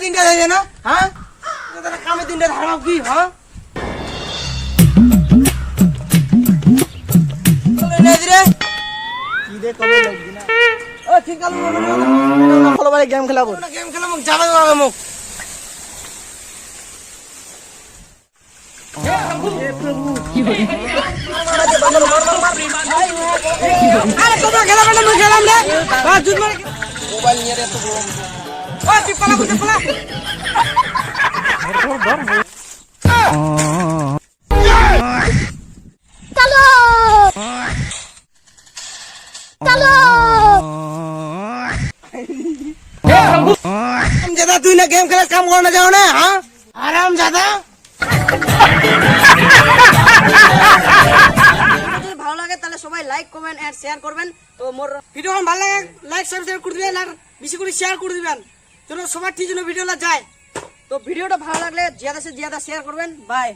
তিনটা দেয় না হ্যাঁ কামে তিনটা ধারাও কি হ্যাঁ ঠিক আছে গেম খেলাবো গেম খেলাম যাবে মুখ ज्यादा तुई ना गेम खेला काम करना जाओ ना हाँ आराम ज्यादा ভালো লাগে তাহলে সবাই লাইক কমেন্ট এন্ড শেয়ার করবেন তো মোর ভিডিও ভালো লাগে লাইক সাবস্ক্রাইব করে দিবেন আর বেশি করে শেয়ার করে দিবেন যেন সবার ঠিক যেন ভিডিওটা যায় তো ভিডিওটা ভালো লাগলে ज़्यादा से ज़्यादा শেয়ার করবেন বাই।